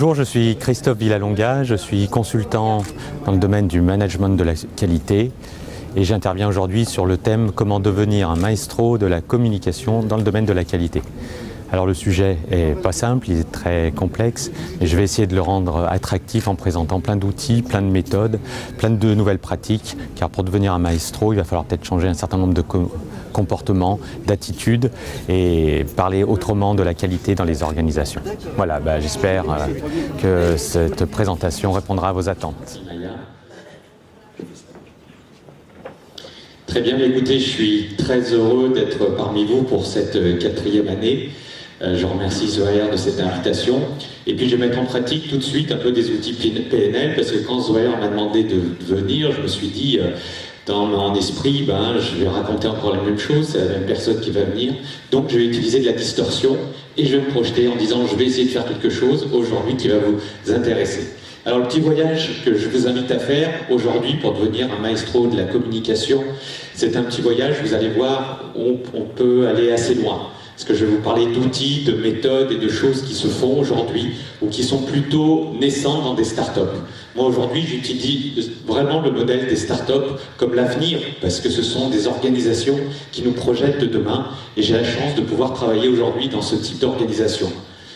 Bonjour, je suis Christophe Villalonga, je suis consultant dans le domaine du management de la qualité et j'interviens aujourd'hui sur le thème comment devenir un maestro de la communication dans le domaine de la qualité. Alors le sujet est pas simple, il est très complexe et je vais essayer de le rendre attractif en présentant plein d'outils, plein de méthodes, plein de nouvelles pratiques, car pour devenir un maestro, il va falloir peut-être changer un certain nombre de comportements, d'attitudes et parler autrement de la qualité dans les organisations. Voilà, j'espère que cette présentation répondra à vos attentes. Très bien, écoutez, je suis très heureux d'être parmi vous pour cette 4e année. Je remercie Zohair de cette invitation. Et puis je vais mettre en pratique tout de suite un peu des outils PNL, parce que quand Zohair m'a demandé de venir, je me suis dit, dans mon esprit, je vais raconter encore la même chose, c'est la même personne qui va venir. Donc je vais utiliser de la distorsion et je vais me projeter en disant, je vais essayer de faire quelque chose aujourd'hui qui va vous intéresser. Alors le petit voyage que je vous invite à faire aujourd'hui pour devenir un maestro de la communication, c'est un petit voyage, vous allez voir, on peut aller assez loin. Parce que je vais vous parler d'outils, de méthodes et de choses qui se font aujourd'hui ou qui sont plutôt naissantes dans des startups. Moi aujourd'hui, j'utilise vraiment le modèle des startups comme l'avenir parce que ce sont des organisations qui nous projettent de demain et j'ai la chance de pouvoir travailler aujourd'hui dans ce type d'organisation.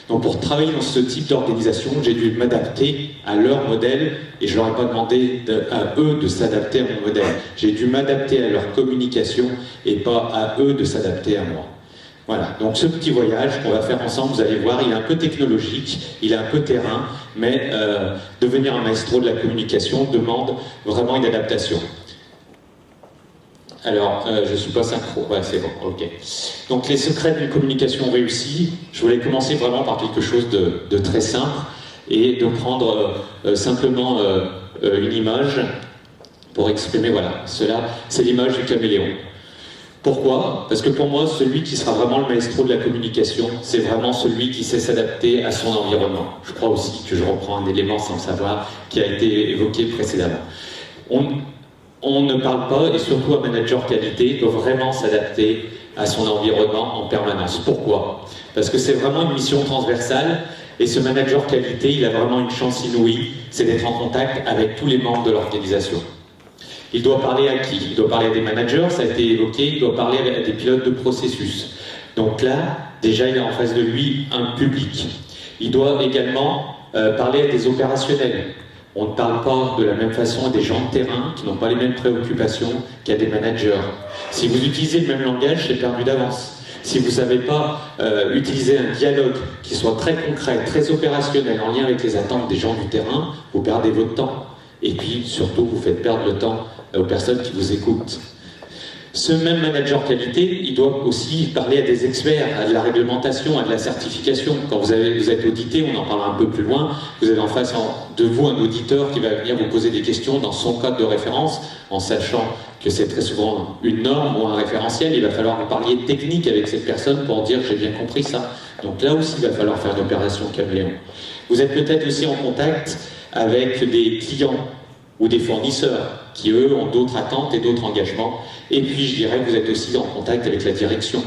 Donc pour travailler dans ce type d'organisation, j'ai dû m'adapter à leur modèle et je ne leur ai pas demandé à eux de s'adapter à mon modèle. J'ai dû m'adapter à leur communication et pas à eux de s'adapter à moi. Voilà, donc ce petit voyage qu'on va faire ensemble, vous allez voir, il est un peu technologique, il est un peu terrain, mais devenir un maestro de la communication demande vraiment une adaptation. Alors, je suis pas synchro, ouais, c'est bon, ok. Donc les secrets d'une communication réussie, je voulais commencer vraiment par quelque chose de très simple et de prendre simplement une image pour exprimer, voilà, cela, c'est l'image du caméléon. Pourquoi? Parce que pour moi, celui qui sera vraiment le maestro de la communication, c'est vraiment celui qui sait s'adapter à son environnement. Je crois aussi que je reprends un élément sans le savoir qui a été évoqué précédemment. On ne parle pas, et surtout un manager qualité doit vraiment s'adapter à son environnement en permanence. Pourquoi? Parce que c'est vraiment une mission transversale, et ce manager qualité, il a vraiment une chance inouïe, c'est d'être en contact avec tous les membres de l'organisation. Il doit parler à qui? Il doit parler à des managers, ça a été évoqué, il doit parler à des pilotes de processus. Donc là, déjà, il a en face de lui un public. Il doit également parler à des opérationnels. On ne parle pas de la même façon à des gens de terrain qui n'ont pas les mêmes préoccupations qu'à des managers. Si vous utilisez le même langage, c'est perdu d'avance. Si vous ne savez pas utiliser un dialogue qui soit très concret, très opérationnel, en lien avec les attentes des gens du terrain, vous perdez votre temps. Et puis, surtout, vous faites perdre le temps aux personnes qui vous écoutent. Ce même manager qualité, il doit aussi parler à des experts, à de la réglementation, à de la certification. Quand vous êtes audité, on en parlera un peu plus loin, vous avez en face de vous un auditeur qui va venir vous poser des questions dans son cadre de référence, en sachant que c'est très souvent une norme ou un référentiel. Il va falloir vous parler technique avec cette personne pour dire « j'ai bien compris ça ». Donc là aussi, il va falloir faire une opération caméléon. Vous êtes peut-être aussi en contact avec des clients ou des fournisseurs qui, eux, ont d'autres attentes et d'autres engagements. Et puis, je dirais que vous êtes aussi en contact avec la direction.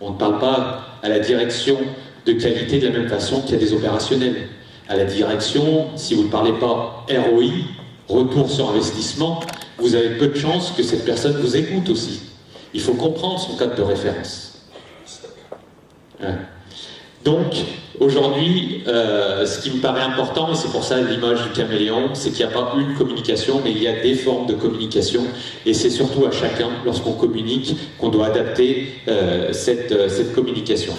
On ne parle pas à la direction de qualité de la même façon qu'il y a des opérationnels. À la direction, si vous ne parlez pas ROI, retour sur investissement, vous avez peu de chances que cette personne vous écoute aussi. Il faut comprendre son cadre de référence. Ouais. Donc, aujourd'hui, ce qui me paraît important, et c'est pour ça l'image du caméléon, c'est qu'il n'y a pas une communication, mais il y a des formes de communication, et c'est surtout à chacun, lorsqu'on communique, qu'on doit adapter cette communication.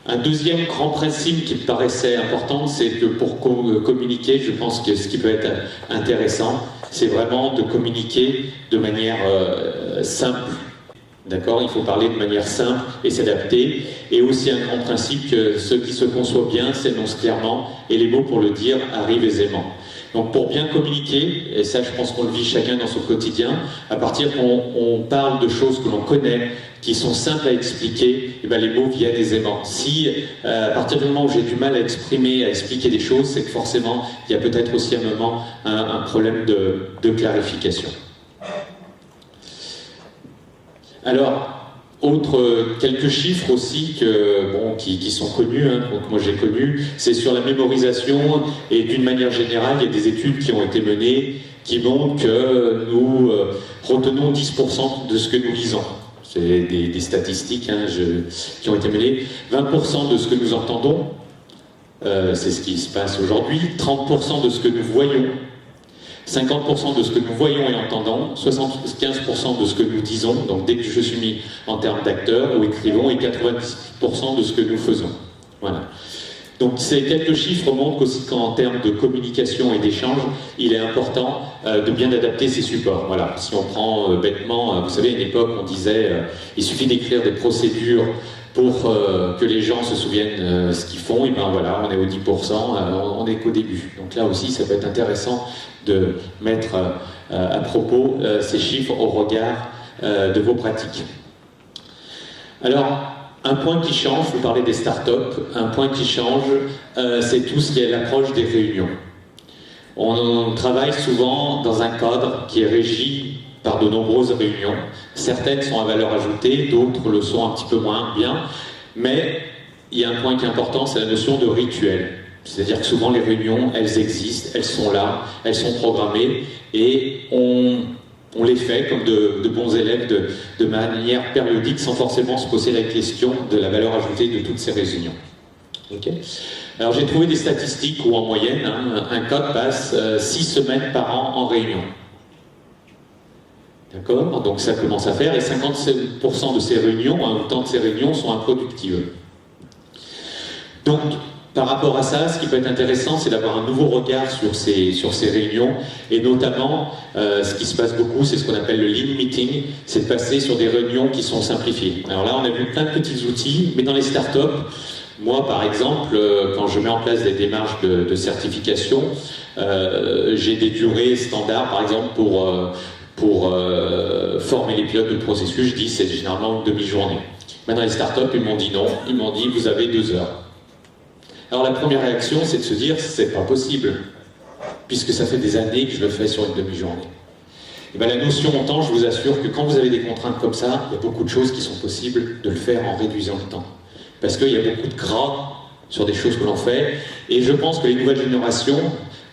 Un deuxième grand principe qui me paraissait important, c'est que pour communiquer, je pense que ce qui peut être intéressant, c'est vraiment de communiquer de manière simple. D'accord? Il faut parler de manière simple et s'adapter. Et aussi un grand principe que ce qui se conçoit bien s'énonce clairement et les mots pour le dire arrivent aisément. Donc pour bien communiquer, et ça je pense qu'on le vit chacun dans son quotidien, à partir qu'on parle de choses que l'on connaît, qui sont simples à expliquer, et les mots viennent aisément. Si à partir du moment où j'ai du mal à exprimer, à expliquer des choses, c'est que forcément il y a peut-être aussi un moment un problème de clarification. Alors, Quelques chiffres aussi qui sont connus, que moi j'ai connus, c'est sur la mémorisation, et d'une manière générale, il y a des études qui ont été menées qui montrent que nous retenons 10% de ce que nous lisons. C'est des statistiques qui ont été menées. 20% de ce que nous entendons, c'est ce qui se passe aujourd'hui. 30% de ce que nous voyons. 50% de ce que nous voyons et entendons. 75% de ce que nous disons, donc dès que je suis mis en termes d'acteurs ou écrivons, et 90% de ce que nous faisons. Voilà. Donc ces quelques chiffres montrent aussi qu'en termes de communication et d'échange, il est important de bien adapter ces supports. Voilà. Si on prend bêtement, vous savez, à une époque, on disait il suffit d'écrire des procédures pour que les gens se souviennent ce qu'ils font, et ben voilà, on est au 10%, on n'est qu'au début. Donc là aussi, ça peut être intéressant de mettre à propos ces chiffres au regard de vos pratiques. Alors, un point qui change, vous parlez des startups, un point qui change, c'est tout ce qui est l'approche des réunions. On travaille souvent dans un cadre qui est régi par de nombreuses réunions. Certaines sont à valeur ajoutée, d'autres le sont un petit peu moins bien, mais il y a un point qui est important, c'est la notion de rituel. C'est-à-dire que souvent les réunions, elles existent, elles sont là, elles sont programmées, et on les fait comme de bons élèves de manière périodique, sans forcément se poser la question de la valeur ajoutée de toutes ces réunions. Okay. Alors j'ai trouvé des statistiques où en moyenne, un code passe 6 semaines par an en réunion. D'accord? Donc ça commence à faire, et 57% de ces réunions, autant de ces réunions sont improductives. Donc, par rapport à ça, ce qui peut être intéressant, c'est d'avoir un nouveau regard sur ces réunions, et notamment, ce qui se passe beaucoup, c'est ce qu'on appelle le lean meeting, c'est de passer sur des réunions qui sont simplifiées. Alors là, on a vu plein de petits outils, mais dans les startups, moi, par exemple, quand je mets en place des démarches de certification, j'ai des durées standards, par exemple, pour former les pilotes de processus, je dis c'est généralement une demi-journée. Maintenant, les startups, ils m'ont dit non, ils m'ont dit vous avez 2 heures. Alors la première réaction, c'est de se dire c'est pas possible, puisque ça fait des années que je le fais sur une demi-journée. Et bien, la notion en temps, je vous assure que quand vous avez des contraintes comme ça, il y a beaucoup de choses qui sont possibles de le faire en réduisant le temps. Parce qu'il y a beaucoup de gras sur des choses que l'on fait, et je pense que les nouvelles générations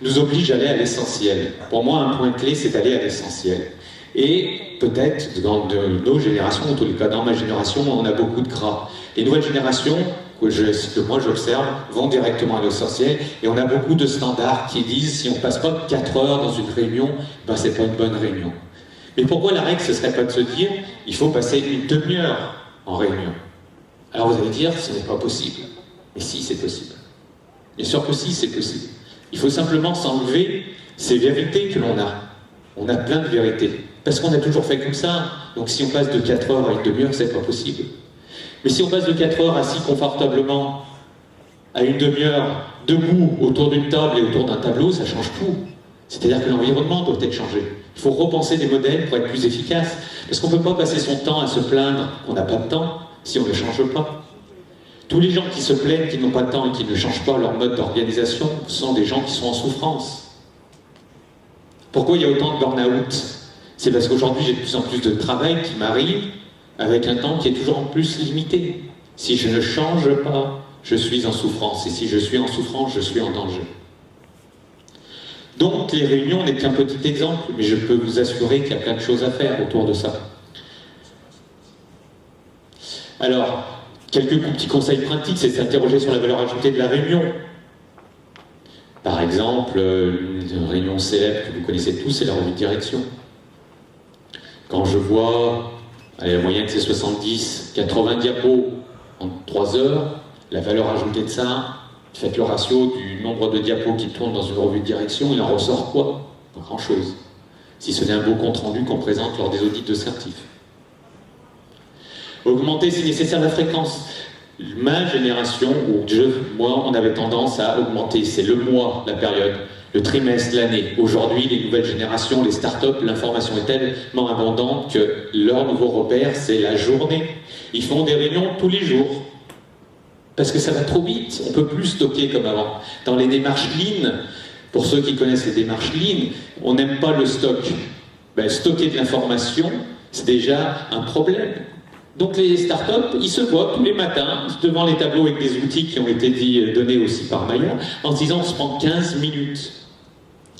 nous obligent à aller à l'essentiel. Pour moi, un point clé, c'est d'aller à l'essentiel. Et peut-être, dans nos générations, en tous les cas dans ma génération, on a beaucoup de gras. Les nouvelles générations, que moi j'observe, vont directement à l'essentiel, et on a beaucoup de standards qui disent si on ne passe pas 4 heures dans une réunion, ben c'est pas une bonne réunion. Mais pourquoi la règle, ce serait pas de se dire il faut passer une demi-heure en réunion? Alors vous allez dire ce n'est pas possible. Mais si, c'est possible. Bien sûr que si, c'est possible. Il faut simplement s'enlever ces vérités que l'on a. On a plein de vérités. Parce qu'on a toujours fait comme ça. Donc si on passe de 4 heures à une demi-heure, c'est pas possible. Mais si on passe de 4 heures assis confortablement à une demi-heure, debout, autour d'une table et autour d'un tableau, ça change tout. C'est-à-dire que l'environnement doit être changé. Il faut repenser des modèles pour être plus efficace. Parce qu'on ne peut pas passer son temps à se plaindre qu'on n'a pas de temps si on ne change pas. Tous les gens qui se plaignent qu'ils n'ont pas de temps et qui ne changent pas leur mode d'organisation sont des gens qui sont en souffrance. Pourquoi il y a autant de burn-out? C'est parce qu'aujourd'hui j'ai de plus en plus de travail qui m'arrive avec un temps qui est toujours en plus limité. Si je ne change pas, je suis en souffrance. Et si je suis en souffrance, je suis en danger. Donc les réunions n'est qu'un petit exemple, mais je peux vous assurer qu'il y a plein de choses à faire autour de ça. Alors, quelques petits conseils pratiques, c'est de s'interroger sur la valeur ajoutée de la réunion. Par exemple, une réunion célèbre que vous connaissez tous, c'est la revue de direction. Quand je vois, la moyenne c'est 70, 80 diapos en 3 heures, la valeur ajoutée de ça, faites le ratio du nombre de diapos qui tournent dans une revue de direction, il en ressort quoi? Pas grand-chose. Si ce n'est un beau compte-rendu qu'on présente lors des audits de certif. Augmenter si nécessaire la fréquence. Ma génération, ou moi, on avait tendance à augmenter, c'est le mois, la période, le trimestre, l'année. Aujourd'hui, les nouvelles générations, les startups, l'information est tellement abondante que leur nouveau repère, c'est la journée. Ils font des réunions tous les jours. Parce que ça va trop vite, on ne peut plus stocker comme avant. Dans les démarches Lean, pour ceux qui connaissent les démarches Lean, on n'aime pas le stock. Ben, stocker de l'information, c'est déjà un problème. Donc les startups, ils se voient tous les matins devant les tableaux avec des outils qui ont été donnés aussi par Maya, en se disant on se prend 15 minutes.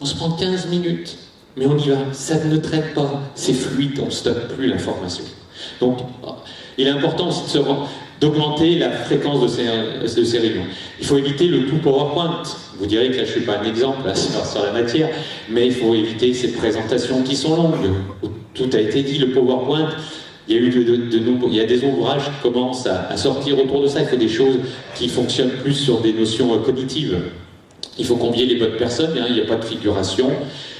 On se prend 15 minutes, mais on y va. Ça ne traite pas, c'est fluide, on ne stocke plus l'information. Donc il est important aussi d'augmenter la fréquence de ces réunions. Il faut éviter le tout PowerPoint. Vous direz que là je ne suis pas un exemple là, sur la matière, mais il faut éviter ces présentations qui sont longues. Tout a été dit, le PowerPoint. Il y a eu il y a des ouvrages qui commencent à sortir autour de ça. Il faut des choses qui fonctionnent plus sur des notions cognitives. Il faut combiner les bonnes personnes, hein, il n'y a pas de figuration.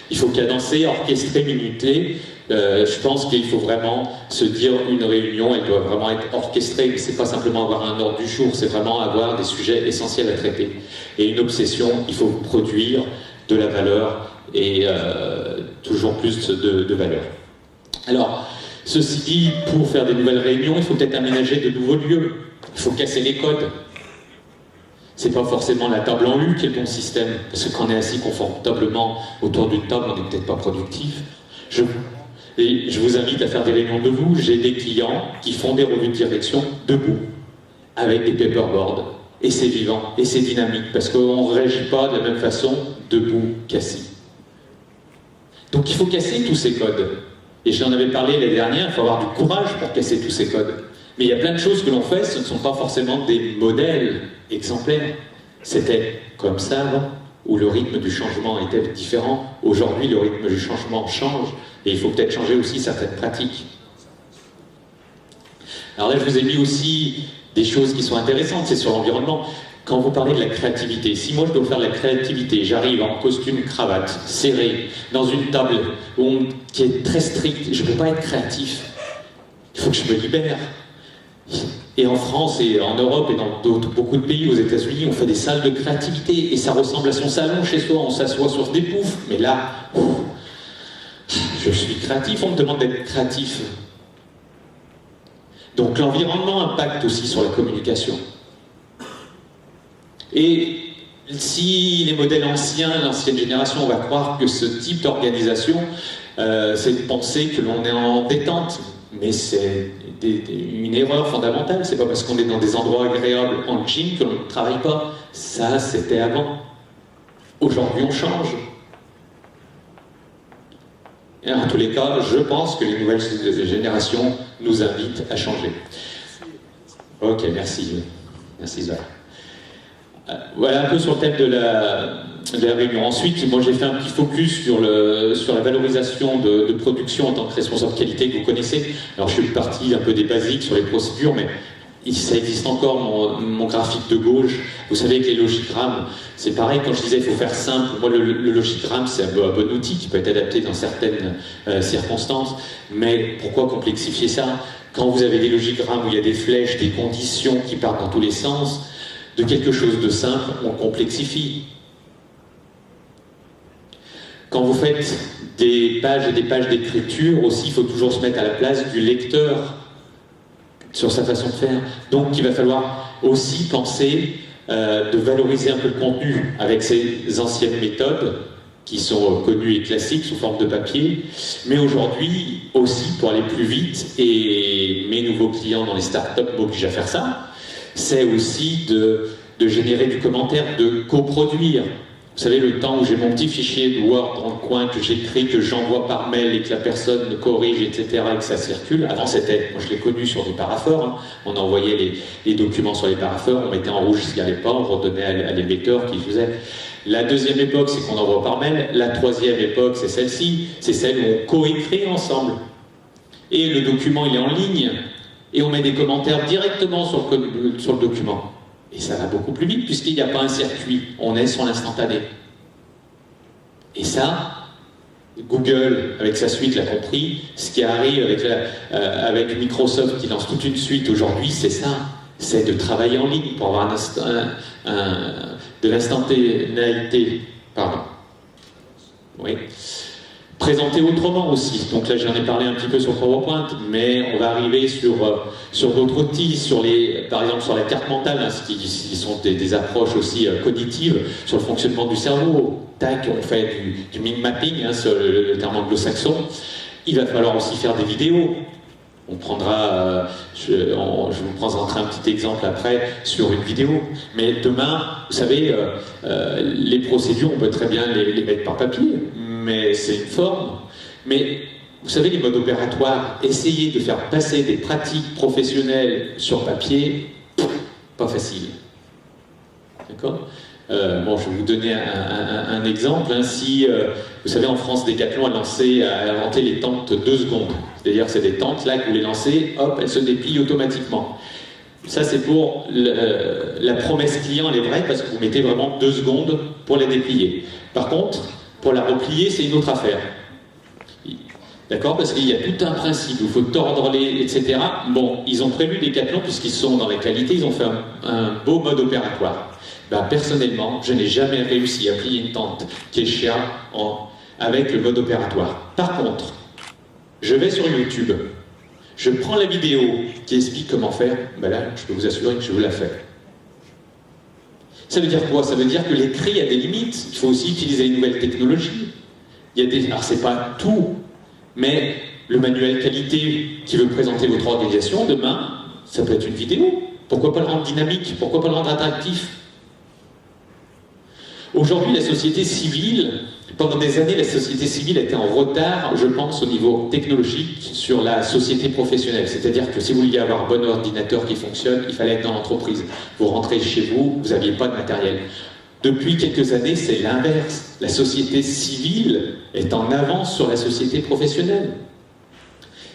Il faut cadencer, orchestrer, minuter. Je pense qu'il faut vraiment se dire une réunion, elle doit vraiment être orchestrée. Mais c'est pas simplement avoir un ordre du jour, c'est vraiment avoir des sujets essentiels à traiter. Et une obsession, il faut produire de la valeur et toujours plus de valeur. Alors, ceci dit, pour faire des nouvelles réunions, il faut peut-être aménager de nouveaux lieux. Il faut casser les codes. C'est pas forcément la table en U qui est le bon système, parce que quand on est assis confortablement autour d'une table, on n'est peut-être pas productif. Je vous invite à faire des réunions debout. J'ai des clients qui font des revues de direction debout, avec des paperboards. Et c'est vivant, et c'est dynamique, parce qu'on ne réagit pas de la même façon debout qu'assis. Donc il faut casser tous ces codes. Et j'en avais parlé l'année dernière, il faut avoir du courage pour casser tous ces codes. Mais il y a plein de choses que l'on fait, ce ne sont pas forcément des modèles exemplaires. C'était comme ça avant, où le rythme du changement était différent. Aujourd'hui, le rythme du changement change, et il faut peut-être changer aussi certaines pratiques. Alors là, je vous ai mis aussi des choses qui sont intéressantes, c'est sur l'environnement. Quand vous parlez de la créativité, si moi je dois faire de la créativité, j'arrive en costume, cravate, serré, dans une table qui est très stricte, je ne peux pas être créatif. Il faut que je me libère. Et en France et en Europe et dans beaucoup de pays, aux États-Unis, on fait des salles de créativité et ça ressemble à son salon chez soi, on s'assoit sur des poufs, mais là, je suis créatif, on me demande d'être créatif. Donc l'environnement impacte aussi sur la communication. Et si les modèles anciens, l'ancienne génération, on va croire que ce type d'organisation, c'est de penser que l'on est en détente. Mais c'est une erreur fondamentale. C'est pas parce qu'on est dans des endroits agréables en jean que l'on ne travaille pas. Ça, c'était avant. Aujourd'hui, on change. Et en tous les cas, je pense que les nouvelles générations nous invitent à changer. Ok, merci. Merci, Zoé. Voilà un peu sur le thème de la réunion. Ensuite, moi j'ai fait un petit focus sur la valorisation de production en tant que responsable qualité que vous connaissez. Alors je suis parti un peu des basiques sur les procédures, mais ça existe encore mon graphique de gauche. Vous savez que les logigrammes, c'est pareil, quand je disais il faut faire simple, moi le logigramme c'est un bon outil qui peut être adapté dans certaines circonstances, mais pourquoi complexifier ça? Quand vous avez des logigrammes où il y a des flèches, des conditions qui partent dans tous les sens, de quelque chose de simple, on complexifie. Quand vous faites des pages et des pages d'écriture, aussi, il faut toujours se mettre à la place du lecteur sur sa façon de faire. Donc, il va falloir aussi penser de valoriser un peu le contenu avec ces anciennes méthodes qui sont connues et classiques sous forme de papier, mais aujourd'hui aussi pour aller plus vite, et mes nouveaux clients dans les startups m'obligent à faire ça, c'est aussi de générer du commentaire, de coproduire. Vous savez, le temps où j'ai mon petit fichier de Word dans le coin, que j'écris, que j'envoie par mail et que la personne corrige, etc., et que ça circule. Avant, c'était, moi je l'ai connu sur des paraphores, hein. On envoyait les documents sur les paraphores, on mettait en rouge s'il n'y avait pas, on redonnait à l'émetteur qui faisait. La deuxième époque, c'est qu'on envoie par mail. La troisième époque, c'est celle-ci, c'est celle où on coécrit ensemble. Et le document, il est en ligne, et on met des commentaires directement sur le document. Et ça va beaucoup plus vite puisqu'il n'y a pas un circuit, on est sur l'instantané. Et ça, Google, avec sa suite, l'a compris. Ce qui arrive avec Microsoft qui lance toute une suite aujourd'hui, c'est ça. C'est de travailler en ligne pour avoir de l'instantanéité. Pardon. Oui. Présenter autrement aussi. Donc là, j'en ai parlé un petit peu sur PowerPoint, mais on va arriver sur d'autres outils, par exemple sur la carte mentale, hein, qui sont des approches aussi cognitives sur le fonctionnement du cerveau. Tac, on fait du mind mapping, hein, sur le terme anglo-saxon. Il va falloir aussi faire des vidéos. On prendra, je vous présenterai un petit exemple après sur une vidéo. Mais demain, vous savez, les procédures, on peut très bien les mettre par papier, mais c'est une forme. Mais vous savez, les modes opératoires, essayer de faire passer des pratiques professionnelles sur papier, pas facile. D'accord ? Bon, je vais vous donner un exemple. Hein. Si, vous savez, en France, Decathlon a inventé les tentes 2 secondes. C'est-à-dire que c'est des tentes, là, que vous les lancez, hop, elles se déplient automatiquement. Ça, c'est pour la promesse client, elle est vraie, parce que vous mettez vraiment 2 secondes pour la déplier. Par contre, pour la replier, c'est une autre affaire. D'accord ? Parce qu'il y a tout un principe, il faut tordre les, etc. Bon, ils ont prévu Decathlon, puisqu'ils sont dans la qualité, ils ont fait un beau mode opératoire. Ben, personnellement, je n'ai jamais réussi à plier une tente Kesha avec le mode opératoire. Par contre, je vais sur YouTube, je prends la vidéo qui explique comment faire, ben là, je peux vous assurer que je vous la fais. Ça veut dire quoi? Ça veut dire que l'écrit a des limites, il faut aussi utiliser une nouvelle technologie. Il y a des... Alors, c'est pas tout, mais le manuel qualité qui veut présenter votre organisation, demain, ça peut être une vidéo. Pourquoi pas le rendre dynamique? Pourquoi pas le rendre attractif? Aujourd'hui, la société civile, pendant des années, la société civile était en retard, je pense, au niveau technologique sur la société professionnelle. C'est-à-dire que si vous vouliez avoir un bon ordinateur qui fonctionne, il fallait être dans l'entreprise. Vous rentrez chez vous, vous n'aviez pas de matériel. Depuis quelques années, c'est l'inverse. La société civile est en avance sur la société professionnelle.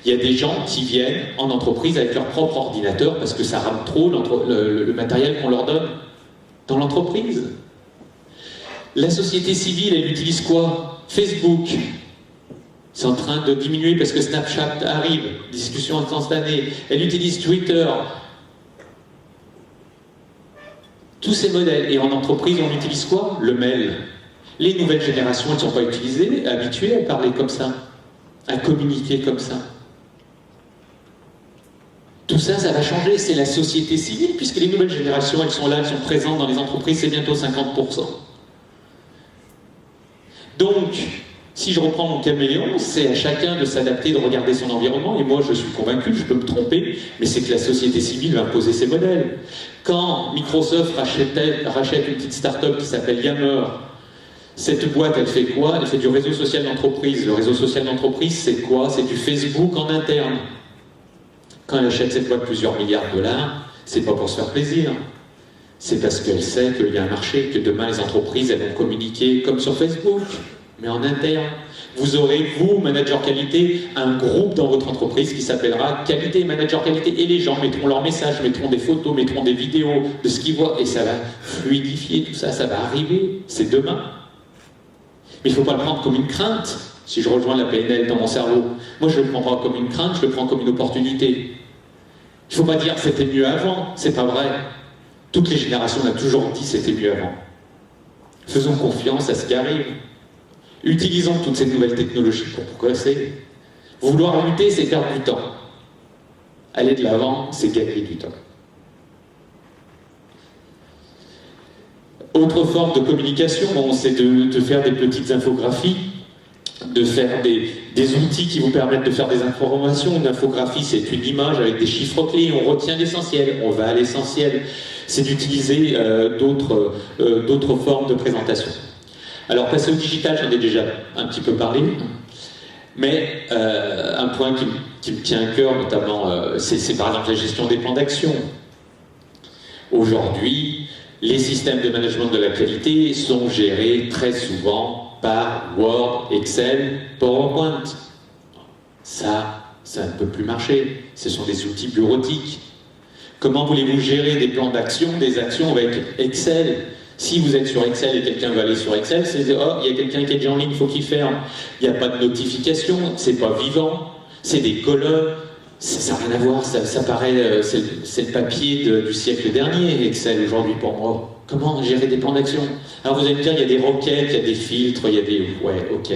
Il y a des gens qui viennent en entreprise avec leur propre ordinateur parce que ça rame trop le matériel qu'on leur donne dans l'entreprise. La société civile, elle utilise quoi? Facebook. C'est en train de diminuer parce que Snapchat arrive, discussion instantanée. Elle utilise Twitter. Tous ces modèles. Et en entreprise, on utilise quoi? Le mail. Les nouvelles générations, elles ne sont pas habituées à parler comme ça, à communiquer comme ça. Tout ça, ça va changer. C'est la société civile, puisque les nouvelles générations, elles sont là, elles sont présentes dans les entreprises, c'est bientôt 50%. Donc, si je reprends mon caméléon, c'est à chacun de s'adapter, de regarder son environnement, et moi je suis convaincu, je peux me tromper, mais c'est que la société civile va imposer ses modèles. Quand Microsoft rachète une petite start-up qui s'appelle Yammer, cette boîte, elle fait quoi? Elle fait du réseau social d'entreprise. Le réseau social d'entreprise, c'est quoi? C'est du Facebook en interne. Quand elle achète cette boîte plusieurs milliards de dollars, c'est pas pour se faire plaisir. C'est parce qu'elle sait qu'il y a un marché, que demain les entreprises elles vont communiquer comme sur Facebook, mais en interne. Vous aurez, vous, manager qualité, un groupe dans votre entreprise qui s'appellera Qualité, Manager Qualité, et les gens mettront leurs messages, mettront des photos, mettront des vidéos de ce qu'ils voient, et ça va fluidifier tout ça, ça va arriver, c'est demain. Mais il ne faut pas le prendre comme une crainte, si je rejoins la PNL dans mon cerveau. Moi, je ne le prends pas comme une crainte, je le prends comme une opportunité. Il ne faut pas dire c'était mieux avant, c'est pas vrai. Toutes les générations ont toujours dit c'était mieux avant. Faisons confiance à ce qui arrive. Utilisons toutes ces nouvelles technologies pour progresser. Vouloir lutter, c'est perdre du temps. Aller de l'avant, c'est gagner du temps. Autre forme de communication, bon, c'est de faire des petites infographies, de faire des outils qui vous permettent de faire des informations. Une infographie, c'est une image avec des chiffres clés, on retient l'essentiel, on va à l'essentiel. C'est d'utiliser d'autres formes de présentation. Alors, passer au digital, j'en ai déjà un petit peu parlé, mais un point qui me tient à cœur, notamment, c'est par exemple la gestion des plans d'action. Aujourd'hui, les systèmes de management de la qualité sont gérés très souvent par Word, Excel, PowerPoint. Ça ne peut plus marcher. Ce sont des outils bureautiques. Comment voulez-vous gérer des plans d'action, des actions avec Excel? Si vous êtes sur Excel et quelqu'un veut aller sur Excel, c'est « Oh, il y a quelqu'un qui est déjà en ligne, il faut qu'il ferme ». Il n'y a pas de notification, c'est pas vivant, c'est des colonnes, ça n'a rien à voir, ça paraît, c'est le papier du siècle dernier, Excel aujourd'hui pour moi. Comment gérer des plans d'action? Alors vous allez me dire, il y a des requêtes, il y a des filtres, il y a des... Ouais, ok.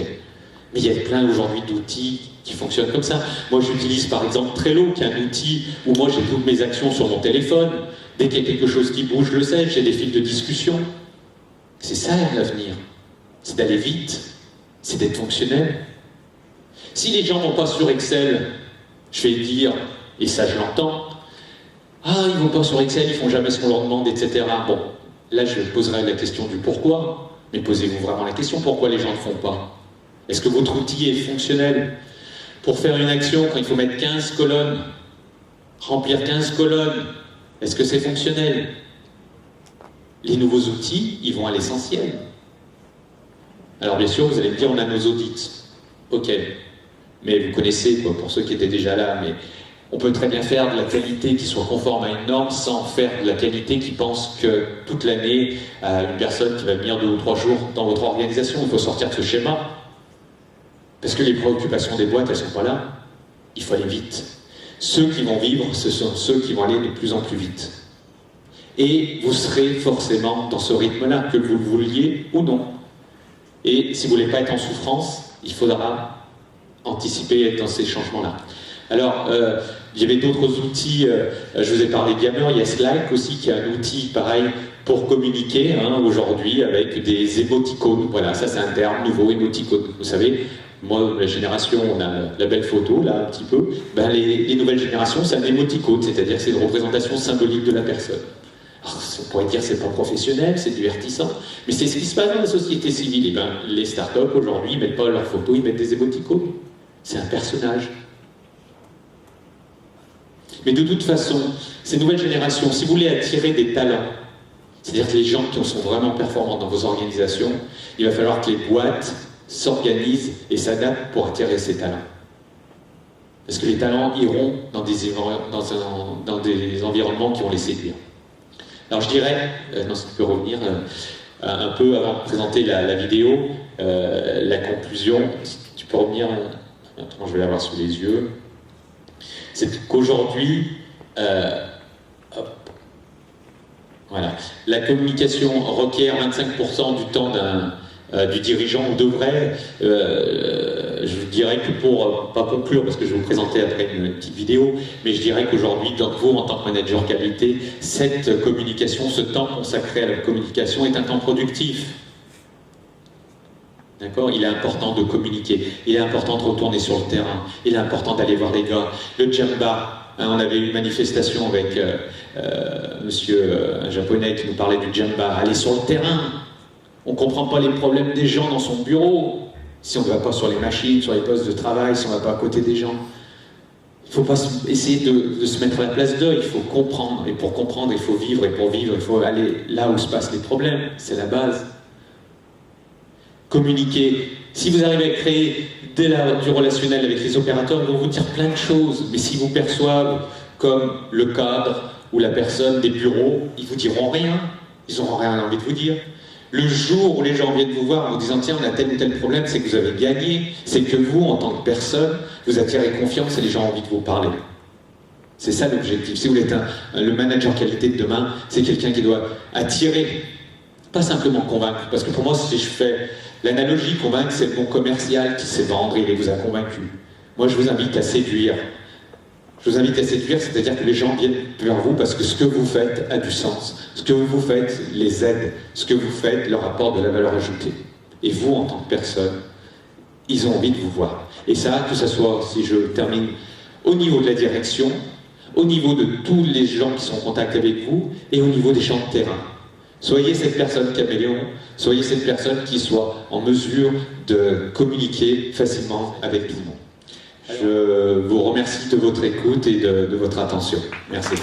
Mais il y a plein aujourd'hui d'outils qui fonctionnent comme ça. Moi j'utilise par exemple Trello, qui est un outil où moi j'ai toutes mes actions sur mon téléphone. Dès qu'il y a quelque chose qui bouge, je le sais, j'ai des fils de discussion. C'est ça l'avenir. C'est d'aller vite, c'est d'être fonctionnel. Si les gens n'ont pas sur Excel, Je vais dire, et ça je l'entends, ah, ils vont pas sur Excel, ils font jamais ce qu'on leur demande, etc. Bon, là je poserai la question du pourquoi, mais posez-vous vraiment la question, pourquoi les gens ne font pas? Est-ce que votre outil est fonctionnel? Pour faire une action, quand il faut mettre 15 colonnes, remplir 15 colonnes, est-ce que c'est fonctionnel? Les nouveaux outils, ils vont à l'essentiel. Alors bien sûr, vous allez me dire, on a nos audits. Ok, mais vous connaissez, quoi, pour ceux qui étaient déjà là, mais on peut très bien faire de la qualité qui soit conforme à une norme sans faire de la qualité qui pense que toute l'année, une personne qui va venir 2 ou 3 jours dans votre organisation, il faut sortir de ce schéma. Parce que les préoccupations des boîtes, elles ne sont pas là. Il faut aller vite. Ceux qui vont vivre, ce sont ceux qui vont aller de plus en plus vite. Et vous serez forcément dans ce rythme-là, que vous le vouliez ou non. Et si vous ne voulez pas être en souffrance, il faudra anticiper et être dans ces changements-là. Alors, il y avait d'autres outils, je vous ai parlé de Yammer, il y a Slack aussi qui est un outil pareil pour communiquer aujourd'hui avec des émoticônes. Voilà, ça c'est un terme nouveau, émoticône. Vous savez, moi, la génération, on a la belle photo, là, un petit peu. Ben, les nouvelles générations, c'est un émoticône, c'est-à-dire c'est une représentation symbolique de la personne. Alors, on pourrait dire que c'est pas professionnel, c'est divertissant, mais c'est ce qui se passe dans la société civile. Et ben, les startups, aujourd'hui, ils mettent pas leurs photos, ils mettent des émoticônes. C'est un personnage. Mais de toute façon, ces nouvelles générations, si vous voulez attirer des talents, c'est-à-dire que les gens qui sont vraiment performants dans vos organisations, il va falloir que les boîtes s'organisent et s'adaptent pour attirer ces talents. Parce que les talents iront dans des environnements qui vont les séduire. Alors je dirais, non, si tu peux revenir un peu avant de présenter la vidéo, la conclusion, si tu peux revenir, attends, je vais l'avoir sous les yeux, c'est qu'aujourd'hui, voilà, la communication requiert 25% du temps du dirigeant, ou devrait, je dirais que pour, pas conclure, parce que je vais vous présenter après une petite vidéo, mais je dirais qu'aujourd'hui, vous, en tant que manager qualité, cette communication, ce temps consacré à la communication est un temps productif. D'accord? Il est important de communiquer, il est important de retourner sur le terrain, il est important d'aller voir les gars. Le Jamba, on avait eu une manifestation avec monsieur un japonais qui nous parlait du Jamba, aller sur le terrain. On ne comprend pas les problèmes des gens dans son bureau, si on ne va pas sur les machines, sur les postes de travail, si on ne va pas à côté des gens. Il ne faut pas essayer de se mettre à la place d'eux, il faut comprendre. Et pour comprendre, il faut vivre. Et pour vivre, il faut aller là où se passent les problèmes. C'est la base. Communiquer. Si vous arrivez à créer du relationnel avec les opérateurs, ils vont vous dire plein de choses. Mais s'ils vous perçoivent comme le cadre ou la personne des bureaux, ils ne vous diront rien. Ils n'auront rien envie de vous dire. Le jour où les gens viennent vous voir en vous disant « Tiens, on a tel ou tel problème », c'est que vous avez gagné. C'est que vous, en tant que personne, vous attirez confiance et les gens ont envie de vous parler. C'est ça l'objectif. Si vous voulez être le manager qualité de demain, c'est quelqu'un qui doit attirer, pas simplement convaincre. Parce que pour moi, si je fais l'analogie, convaincre, c'est le bon commercial qui sait vendre, il vous a convaincu. Moi, je vous invite à séduire. Je vous invite à séduire, c'est-à-dire que les gens viennent vers vous parce que ce que vous faites a du sens. Ce que vous faites les aide. Ce que vous faites leur apporte de la valeur ajoutée. Et vous, en tant que personne, ils ont envie de vous voir. Et ça, que ce soit, si je termine, au niveau de la direction, au niveau de tous les gens qui sont en contact avec vous, et au niveau des champs de terrain. Soyez cette personne caméléon, soyez cette personne qui soit en mesure de communiquer facilement avec tout le monde. Je vous remercie de votre écoute et de votre attention. Merci.